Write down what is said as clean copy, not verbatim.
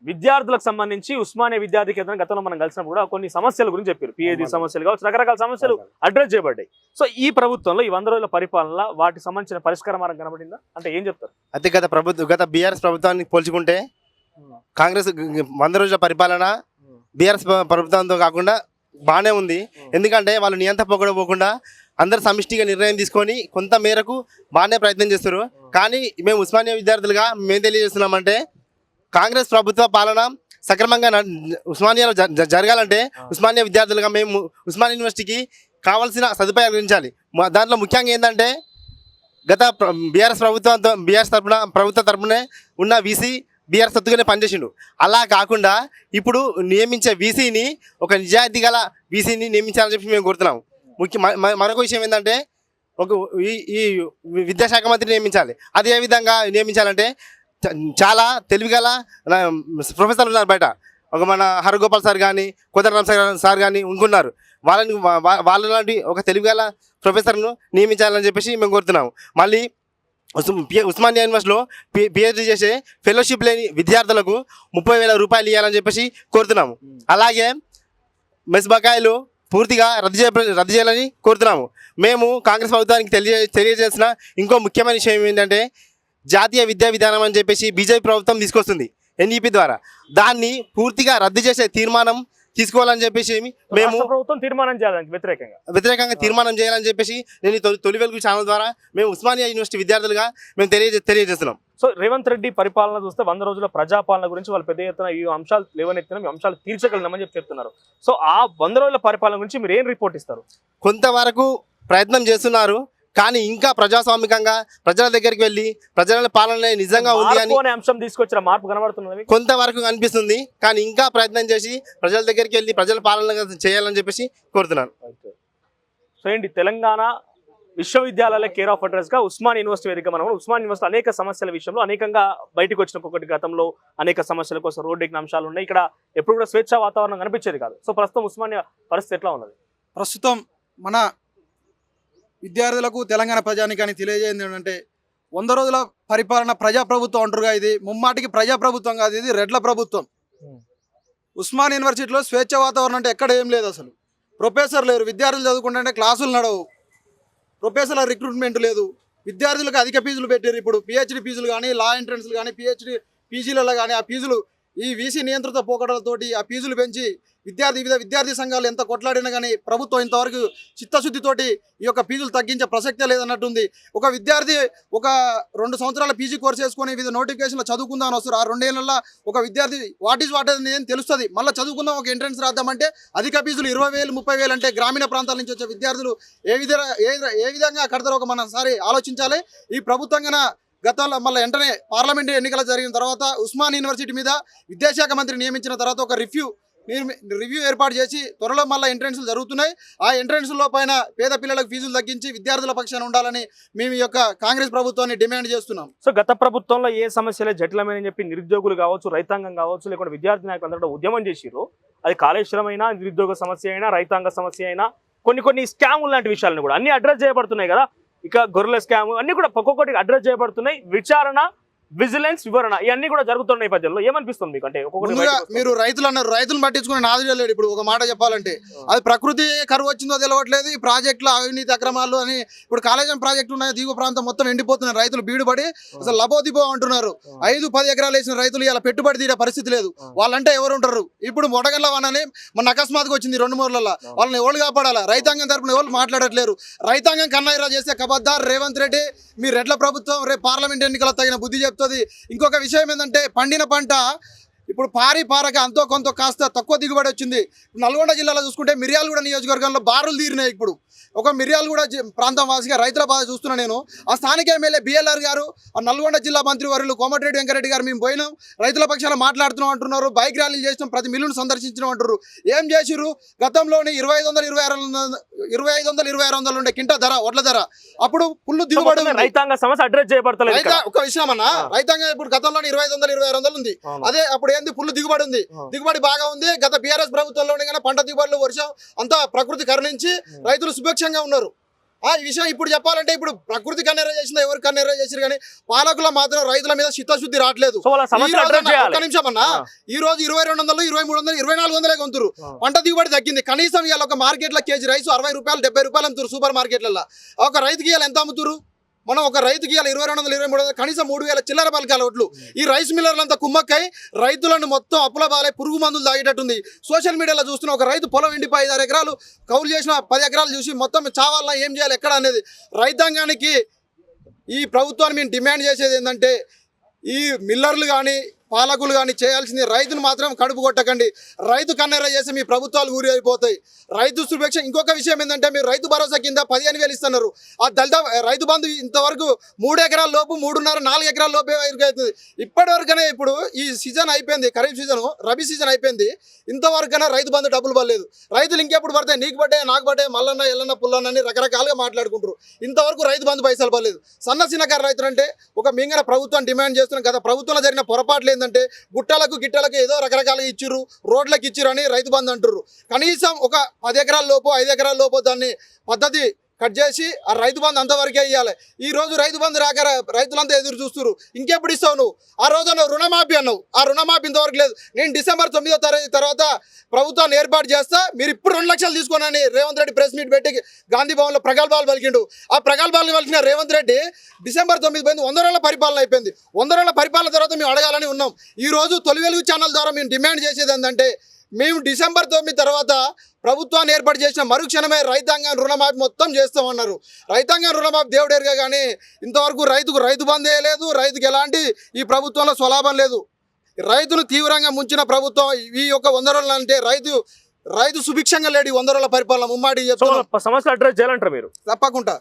విద్యార్థులకు సంబంధించి ఉస్మానియా విద్యార్థి కేంద్రం గతంలో మనం కలిసినప్పుడు కూడా కొన్ని సమస్యల గురించి చెప్పారు. పిహెచ్డి సమస్యలు కావచ్చు, రకరకాల సమస్యలు అడ్రస్ చేయబడ్డాయి. సో ఈ ప్రభుత్వంలో ఈ 100 రోజుల పరిపాలన వాటికి సంబంధించిన పరిష్కార మార్గం కనబడిందా అంటే ఏం చెప్తారు? అయితే గత బీఆర్ఎస్ ప్రభుత్వాన్ని పోల్చుకుంటే కాంగ్రెస్ 100 రోజుల పరిపాలన బీఆర్ఎస్ ప్రభుత్వంతో కాకుండా బాగానే ఉంది. ఎందుకంటే వాళ్ళు నియంత పోకుండా అందరు సమిష్టిగా నిర్ణయం తీసుకొని కొంత మేరకు బాగానే ప్రయత్నం చేస్తారు. కానీ మేము ఉస్మానియా విద్యార్థులుగా మేము తెలియజేస్తున్నామంటే కాంగ్రెస్ ప్రభుత్వ పాలన సక్రమంగా ఉస్మానియాలో జరగాలంటే ఉస్మానియా విద్యార్థులుగా మేము ఉస్మానియా యూనివర్సిటీకి కావాల్సిన సదుపాయాలు గురించాలి. దాంట్లో ముఖ్యంగా ఏంటంటే గత బీఆర్ఎస్ ప్రభుత్వ తరపునే ఉన్న వీసీ బీఆర్ఎస్ తత్తుగానే పనిచేసిండు. అలా కాకుండా ఇప్పుడు నియమించే వీసీని ఒక నిజాయితీ గల వీసీని నియమించాలని చెప్పి మేము కోరుతున్నాము. మరొక విషయం ఏంటంటే ఈ విద్యాశాఖ మంత్రి నియమించాలి. అది ఏ విధంగా నియమించాలంటే చాలా తెలివిగల ప్రొఫెసర్లు ఉన్నారు బయట. మన హరగోపాల్ సార్ కానీ కోదండరామ్ సార్ కానీ ఉంటున్నారు. వాళ్ళలాంటి ఒక తెలివిగల ప్రొఫెసర్ను నియమించాలని చెప్పేసి మేము కోరుతున్నాము. మళ్ళీ ఉస్మానియా యూనివర్సిటీలో పిహెచ్డీ చేసే ఫెలోషిప్ లేని విద్యార్థులకు 30,000 రూపాయలు ఇవ్వాలని చెప్పేసి కోరుతున్నాము. అలాగే మెస్ బకాయిలు పూర్తిగా రద్దు చేయాలని కోరుతున్నాము. మేము కాంగ్రెస్ ప్రభుత్వానికి తెలియజేసిన ఇంకో ముఖ్యమైన విషయం ఏంటంటే జాతీయ విద్యా విధానం అని చెప్పేసి బీజేపీ ప్రభుత్వం తీసుకొస్తుంది ఎన్ఈపీ ద్వారా. దాన్ని పూర్తిగా రద్దు చేసే తీర్మానం తీసుకోవాలని చెప్పేసి మేము ప్రభుత్వం తీర్మానం చేయాలని వ్యతిరేకంగా తీర్మానం చేయాలని చెప్పేసి నేను తొలి వెలుగు ఛానల్ ద్వారా మేము ఉస్మానియా యూనివర్సిటీ విద్యార్థులుగా మేము తెలియజేస్తున్నాం. సో రేవంత్ రెడ్డి పరిపాలన చూస్తే 100 రోజుల ప్రజాపాలన గురించి వాళ్ళు పెద్ద ఎత్తున ఈ అంశాలు లేవనెత్తిన ఈ అంశాలు తీర్చగలమని చెప్తున్నారు. సో ఆ 100 రోజుల పరిపాలన గురించి మీరు ఏం రిపోర్ట్ ఇస్తారు? కొంతవరకు ప్రయత్నం చేస్తున్నారు, కానీ ఇంకా ప్రజాస్వామికంగా ప్రజల దగ్గరికి వెళ్ళి ప్రజల పాలన నిజంగా ఉంది అని అంశం తీసుకొచ్చిన మార్పు కనబడుతున్నది కొంతవరకు కనిపిస్తుంది. కానీ ఇంకా ప్రయత్నం చేసి ప్రజల దగ్గరికి వెళ్ళి ప్రజల పాలన చేయాలని చెప్పేసి కోరుతున్నాను. సో ఏంటి తెలంగాణ విశ్వవిద్యాలయాల కేర్ ఆఫ్ అడ్రస్ గా ఉస్మాన్ యూనివర్సిటీ వేదిక మనం ఉస్మాన్ యూనివర్సిటీ అనేక సమస్యల విషయంలో అనేకంగా బయటకు వచ్చిన ఒకటి గతంలో అనేక సమస్యల కోసం రోడ్డు ఎక్కిన అంశాలు ఉన్నాయి. ఇక్కడ ఎప్పుడు కూడా స్వేచ్ఛ వాతావరణం కనిపించేది కాదు. సో ప్రస్తుతం ఉస్మానియా పరిస్థితి ఎట్లా ఉన్నది? ప్రస్తుతం మన విద్యార్థులకు తెలంగాణ ప్రజానికానికి తెలియజేయండి ఏంటంటే 100 రోజుల పరిపాలన ప్రజాప్రభుత్వం అంటారుగా, ఇది ముమ్మాటికి ప్రజాప్రభుత్వం కాదు, ఇది రెడ్ల ప్రభుత్వం. ఉస్మాన్ యూనివర్సిటీలో స్వేచ్ఛ వాతావరణం అంటే ఎక్కడ ఏం లేదు. అసలు ప్రొఫెసర్ లేరు, విద్యార్థులు చదువుకుంటే క్లాసులు నడవు, ప్రొఫెసర్ల రిక్రూట్మెంట్ లేదు, విద్యార్థులకు అధిక ఫీజులు పెట్టారు. ఇప్పుడు పిహెచ్డి ఫీజులు కానీ లా ఎంట్రన్స్లు కానీ పీజీలలో కానీ ఆ ఫీజులు ఈ వీసీ నియంత్రిత పోకడలతోటి ఆ ఫీజులు పెంచి వివిధ విద్యార్థి సంఘాలు ఎంత కొట్లాడినా కానీ ప్రభుత్వం ఇంతవరకు చిత్తశుద్ధితోటి ఈ యొక్క ఫీజులు తగ్గించే ప్రసక్తే లేదన్నట్టుంది. ఒక విద్యార్థి ఒక 2 సంవత్సరాల పీజీ కోర్స్ చేసుకొని వివిధ నోటిఫికేషన్లో చదువుకుందామని వస్తారు. ఆ 2 ఏళ్ళల్లో ఒక విద్యార్థి వాట్ అనేది తెలుస్తుంది. మళ్ళీ చదువుకుందాం ఒక ఎంట్రన్స్ రాద్దామంటే అధిక ఫీజులు 20,000 30,000 అంటే గ్రామీణ ప్రాంతాల నుంచి వచ్చే విద్యార్థులు ఏ విధంగా కడతారో ఒక మనసారి ఆలోచించాలి. ఈ ప్రభుత్వంగా గతంలో మళ్ళీ వెంటనే పార్లమెంటు ఎన్నికలు జరిగిన తర్వాత ఉస్మాన్ యూనివర్సిటీ మీద విద్యాశాఖ మంత్రి నియమించిన తర్వాత ఒక రివ్యూ ఏర్పాటు చేసి త్వరలో మళ్ళీ ఎంట్రన్స్లు జరుగుతున్నాయి. ఆ ఎంట్రన్స్లో పైన పేద పిల్లలకు ఫీజులు తగ్గించి విద్యార్థుల పక్షాన ఉండాలని మేము ఈ యొక్క కాంగ్రెస్ ప్రభుత్వాన్ని డిమాండ్ చేస్తున్నాం. సో గత ప్రభుత్వంలో ఏ సమస్యలే జటిలమని చెప్పి నిరుద్యోగులు కావచ్చు, రైతాంగం కావచ్చు, లేకుంటే విద్యార్థి నాయకులు అందరూ ఉద్యమం చేసిరు. అది కాళేశ్వరం అయినా, నిరుద్యోగ సమస్య అయినా, రైతాంగ సమస్య అయినా, కొన్ని స్కాములు లాంటి విషయాలను కూడా అన్ని అడ్రస్ చేయబడుతున్నాయి కదా. ఇక గొర్రెల స్కామ్ అన్ని కూడా ఒక్కొక్కటి అడ్రస్ చేయబడుతున్నాయి. విచారణ, విజిలెన్స్, వివరణ ఇవన్నీ కూడా జరుగుతున్న నేపథ్యంలో ఏమనిపిస్తుంది మీకు? అంటే మీరు రైతులు అన్నారు, రైతులు పట్టించుకునే నాది లేడు. ఇప్పుడు ఒక మాట చెప్పాలంటే అది ప్రకృతి కరువు వచ్చిందో తెలియట్లేదు, ఈ ప్రాజెక్టులు అవినీతి అక్రమాలు అని. ఇప్పుడు కాళేశ్వరం ప్రాజెక్టు ఉన్నాయి, దిగువ ప్రాంతం మొత్తం ఎండిపోతున్నారు, రైతులు బీడుపడి అసలు లబోదిబో అంటున్నారు. 5-10 ఎకరాలు వేసిన రైతులు ఇలా పెట్టుబడి తీరే పరిస్థితి లేదు. వాళ్ళంటే ఎవరు ఉంటారు? ఇప్పుడు మొడగల్ల వానని మన అకస్మాత్తుగా వచ్చింది 2 మూరలలో, వాళ్ళని ఎవరు కాపాడాలా? రైతాంగం తరపున ఎవరు మాట్లాడట్లేరు. రైతాంగం కన్నాయిరా చేస్తే కబద్దార్ రేవంత్ రెడ్డి, మీ రెడ్ల ప్రభుత్వం రేపు పార్లమెంట్ ఎన్నికలకు తగిన బుద్ధి చెప్తుంది. ఇంకొక విషయం ఏంటంటే పండిన పంట ఇప్పుడు పారక అంతో కొంత కాస్త తక్కువ దిగుబడి వచ్చింది. నల్గొండ జిల్లాలో చూసుకుంటే మిర్యాలగూడ నియోజకవర్గంలో బారులు తీరినాయి. ఇప్పుడు ఒక మిర్యాలగూడ ప్రాంతం వాసిగా రైతుల బాధ చూస్తున్నా నేను. ఆ స్థానిక ఎమ్మెల్యే బిఎల్ఆర్ గారు, ఆ నల్గొండ జిల్లా మంత్రివర్యులు కోమటిరెడ్డి వెంకరెడ్డి గారు మేము పోయినాం, రైతుల పక్షాన మాట్లాడుతున్నాం అంటున్నారు, బైక్ ర్యాలీలు చేసినాం, ప్రతి మిల్లును సందర్శించడం అంటున్నారు. ఏం చేసిర్రు? గతంలోని 2500-2600 ఉండే కింటా ధర, వడ్ల ధర, అప్పుడు పుల్లు దిగుబడి. రైతాంగ సమస్య అడ్రస్ చేయబడతలేదు. ఒక విషయం అన్న, రైతాంగం ఇప్పుడు గతంలో 2500-2600 ఉంది. అదే అప్పుడు ఏంది పుల్లు దిగుబడి ఉంది, దిగుబడి బాగా ఉంది. గత బీఆర్ఎస్ ప్రభుత్వంలోనే పంట దిగుబడులు, వర్షం అంతా ప్రకృతి కరుణించి రైతులు సుభిక్షంగా ఉన్నారు. ఈ విషయం ఇప్పుడు చెప్పాలంటే ఇప్పుడు ప్రకృతి కన్నెర చేసిందా ఎవరు కన్నెర చేసిరు కానీ పాలకుల మాత్రం రైతుల మీద చిత్తశుద్ధి రావట్లేదు. సో వాళ్ళ ఈ సమస్యలు రోజు అడ్రస్ చేయాలి. ఒక్క నిమిషం అన్న, ఈ రోజు 2200, 2300, 2400 కొంతురు. పంట దిగుబడి తగ్గింది. కనీసం ఇవాళ ఒక మార్కెట్ లో కేజీ రైస్ 60 రూపాయలు 70 రూపాయలు అమ్ముతారు సూపర్ మార్కెట్లలో. ఒక రైతుకి ఇవాళ ఎంత అమ్ముతారు? మనం ఒక రైతుకి ఇవాళ 2200, 2300, కనీసం 3000 చిల్లర పలకాల ఒట్లు. ఈ రైస్ మిల్లర్లంతా కుమ్మక్కై రైతులను మొత్తం అప్పుల బాలై పురుగు మందులు తాగేటట్టుంది. సోషల్ మీడియాలో చూస్తున్న ఒక రైతు పొలం ఎండిపోయి 5-6 ఎకరాలు కౌలు చేసిన 10 ఎకరాలు చూసి మొత్తం చావాలన్నా ఏం చేయాలి ఎక్కడ అనేది రైతాంగానికి ఈ ప్రభుత్వాన్ని మేము డిమాండ్ చేసేది ఏంటంటే ఈ మిల్లర్లు కానీ పాలకులు కానీ చేయాల్సింది రైతును మాత్రం కడుపు కొట్టకండి. రైతు కన్నెర చేసి మీ ప్రభుత్వాలు ఊరి అయిపోతాయి. రైతు సురక్ష ఇంకొక విషయం ఏంటంటే మీరు రైతు భరోసా కింద 15,000 ఇస్తున్నారు. ఆ దళిత రైతు బంధు ఇంతవరకు 3 ఎకరాల లోపు 3.5-4 ఎకరాల లోపే అవుతుంది. ఇప్పటివరకునే ఇప్పుడు ఈ సీజన్ అయిపోయింది, ఖరీఫ్ సీజన్, రబీ సీజన్ అయిపోయింది. ఇంతవరకైనా రైతు బంధు డబ్బులు పడలేదు. రైతులు ఇంకెప్పుడు పడతాయి? నీకు పడ్డాయి, నాకు పడ్డాయి, మల్లన్న ఎల్లన్న పుల్లన్న అని రకరకాలుగా మాట్లాడుకుంటారు. ఇంతవరకు రైతు బంధు పైసలు పడలేదు. సన్నకారు రైతులు అంటే ఒక మింగన ప్రభుత్వం డిమాండ్ చేస్తున్నాం కదా. ప్రభుత్వంలో జరిగిన పొరపాట్లు ఏంటంటే గుట్టలకు గిట్టలకు ఏదో రకరకాలుగా ఇచ్చిర్రు, రోడ్లకు ఇచ్చిర్రు అని రైతు బంధు అంటుర్రు. కనీసం ఒక 10 ఎకరాల లోపు 5 ఎకరాల లోపు దాన్ని పద్ధతి కట్ చేసి ఆ రైతు బంధు అంతవరకే ఇవ్వాలి. ఈ రోజు రైతు బంధు రాక రైతులంతా ఎదురు చూస్తున్నారు. ఇంకెప్పుడు ఇస్తావు నువ్వు? ఆ రోజు నువ్వు రుణమాఫీ అన్నావు, ఆ రుణమాఫీ ఇంతవరకు లేదు. నేను డిసెంబర్ 9వ తారీఖు తర్వాత ప్రభుత్వాన్ని ఏర్పాటు చేస్తా, మీరు ఇప్పుడు 2 లక్షలు తీసుకోనని రేవంత్ రెడ్డి ప్రెస్ మీట్ పెట్టి గాంధీ భవన్లో ప్రగల్భాలు పలికిండు. ఆ ప్రగల్భాలు పలికిన రేవంత్ రెడ్డి డిసెంబర్ 9 పోయింది, 100 రోజుల పరిపాలన అయిపోయింది. 100 రోజుల పరిపాలన తర్వాత మేము అడగాలని ఉన్నాం. ఈ రోజు తొలి వెలుగు ఛానల్ ద్వారా మేము డిమాండ్ చేసేది ఏంటంటే మేము డిసెంబర్ 9 తర్వాత ప్రభుత్వాన్ని ఏర్పాటు చేసిన మరుక్షణమే రైతాంగం రుణమాఫీ మొత్తం చేస్తామన్నారు. రైతాంగం రుణమాఫీ దేవుడేరుగా కానీ ఇంతవరకు రైతు బందే లేదు. రైతుకి ఎలాంటి ఈ ప్రభుత్వంలో స్వలాభం లేదు. రైతును తీవ్రంగా ముంచిన ప్రభుత్వం ఈ యొక్క 100 రోజులు అంటే రైతు సుభిక్షంగా లేడు. 100 రోజుల పరిపాలన ముమ్మాడి సమస్యలు అడ్రస్ చేయాలంటారు మీరు? తప్పకుండా.